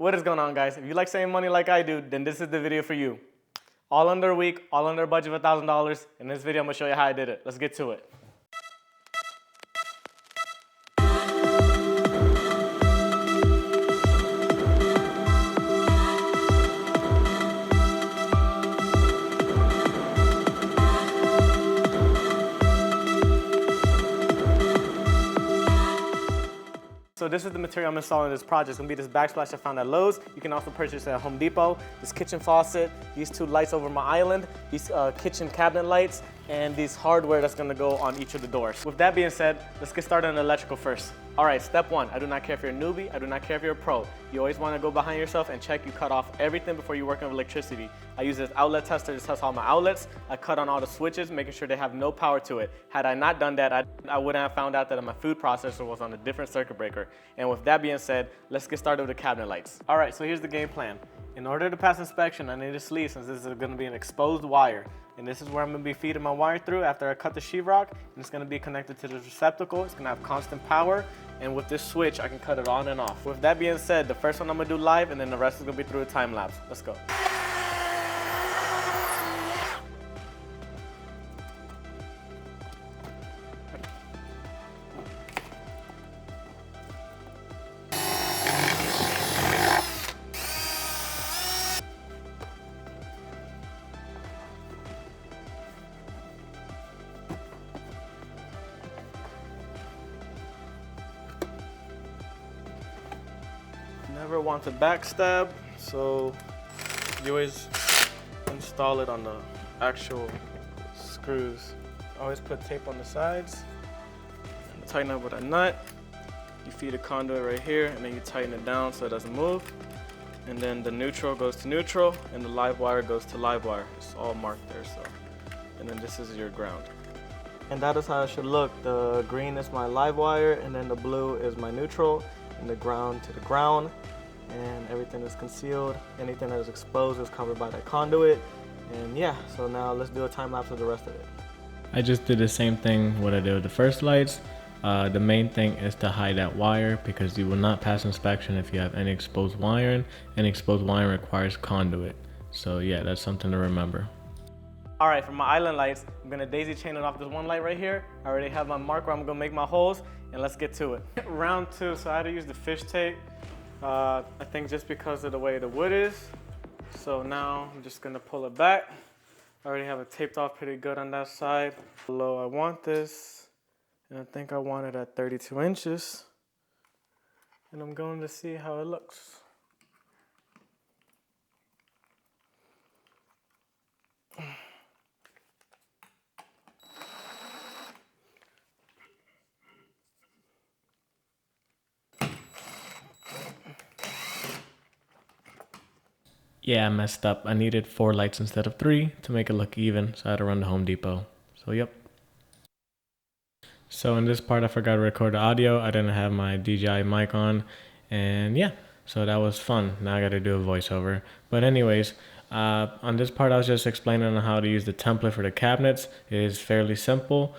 What is going on, guys? If you like saving money like I do, then this is the video for you. All under a week, all under a budget of $1,000. In this video, I'm gonna show you how I did it. Let's get to it. So this is the material I'm installing in this project. It's gonna be this backsplash I found at Lowe's. You can also purchase it at Home Depot. This kitchen faucet, these two lights over my island, these kitchen cabinet lights, and these hardware that's gonna go on each of the doors. With that being said, let's get started on electrical first. All right, step one, I do not care if you're a newbie, I do not care if you're a pro. You always wanna go behind yourself and check you cut off everything before you work on electricity. I use this outlet tester to test all my outlets. I cut on all the switches, making sure they have no power to it. Had I not done that, I wouldn't have found out that my food processor was on a different circuit breaker. And with that being said, let's get started with the cabinet lights. All right, so here's the game plan. In order to pass inspection, I need a sleeve since this is gonna be an exposed wire. And this is where I'm gonna be feeding my wire through after I cut the sheetrock. And it's gonna be connected to this receptacle. It's gonna have constant power. And with this switch, I can cut it on and off. With that being said, the first one I'm gonna do live, and then the rest is gonna be through a time lapse. Let's go. Never want to backstab, so you always install it on the actual screws. Always put tape on the sides and tighten up with a nut. You feed a conduit right here and then you tighten it down so it doesn't move. And then the neutral goes to neutral and the live wire goes to live wire. It's all marked there, so. And then this is your ground. And that is how it should look. The green is my live wire and then the blue is my neutral and the ground to the ground. And everything is concealed. Anything that is exposed is covered by that conduit. And yeah, so now let's do a time lapse of the rest of it. I just did the same thing what I did with the first lights. The main thing is to hide that wire because you will not pass inspection if you have any exposed wiring. And exposed wiring requires conduit. So yeah, that's something to remember. All right, for my island lights, I'm gonna daisy chain it off this one light right here. I already have my mark where I'm gonna make my holes, and let's get to it. Round two, so I had to use the fish tape. I think just because of the way the wood is. So now I'm just gonna pull it back. I already have it taped off pretty good on that side. Below I want this, and I think I want it at 32 inches. And I'm going to see how it looks. Yeah, I messed up. I needed 4 lights instead of 3 to make it look even, so I had to run to Home Depot. So yep. So in this part I forgot to record the audio. I didn't have my DJI mic on, and yeah, so that was fun. Now I gotta do a voiceover. But anyways, on this part I was just explaining on how to use the template for the cabinets. It is fairly simple.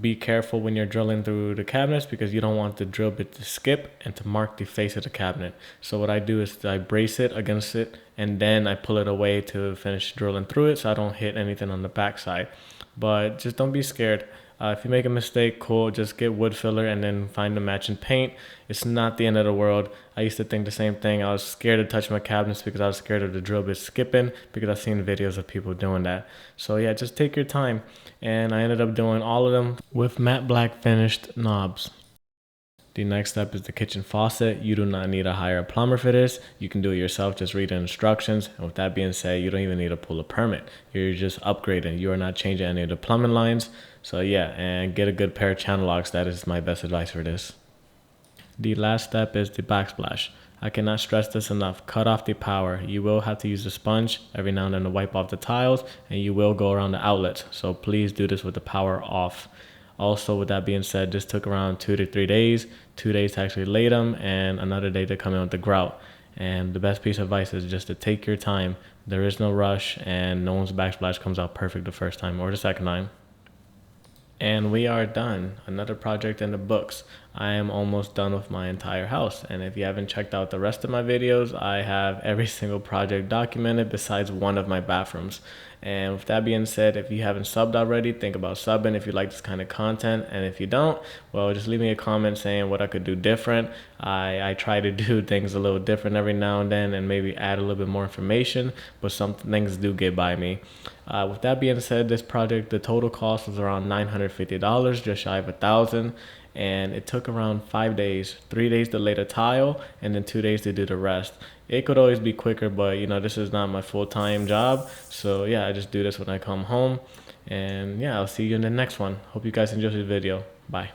Be careful when you're drilling through the cabinets because you don't want the drill bit to skip and to mark the face of the cabinet. So what I do is I brace it against it and then I pull it away to finish drilling through it so I don't hit anything on the back side. But just don't be scared. If you make a mistake, cool, just get wood filler and then find the matching paint. It's not the end of the world. I used to think the same thing. I was scared to touch my cabinets because I was scared of the drill bit skipping because I've seen videos of people doing that. So yeah, just take your time. And I ended up doing all of them with matte black finished knobs. The next step is the kitchen faucet. You do not need to hire a plumber for this. You can do it yourself, just read the instructions. And with that being said, you don't even need to pull a permit. You're just upgrading. You are not changing any of the plumbing lines. So yeah, and get a good pair of channel locks. That is my best advice for this. The last step is the backsplash. I cannot stress this enough. Cut off the power. You will have to use a sponge every now and then to wipe off the tiles, and you will go around the outlets. So please do this with the power off. Also, with that being said, this took around 2 to 3 days. 2 days to actually lay them and another day to come in with the grout. And the best piece of advice is just to take your time. There is no rush and no one's backsplash comes out perfect the first time or the second time. And we are done. Another project in the books. I am almost done with my entire house. And if you haven't checked out the rest of my videos, I have every single project documented besides one of my bathrooms. And with that being said, if you haven't subbed already, think about subbing if you like this kind of content. And if you don't, well, just leave me a comment saying what I could do different. I try to do things a little different every now and then and maybe add a little bit more information, but some things do get by me. With that being said, this project, the total cost was around $950, just shy of $1,000. And it took around 5 days, 3 days to lay the tile and then 2 days to do the rest. It could always be quicker, but you know, this is not my full-time job. So yeah, I just do this when I come home. And yeah, I'll see you in the next one. Hope you guys enjoyed the video. Bye.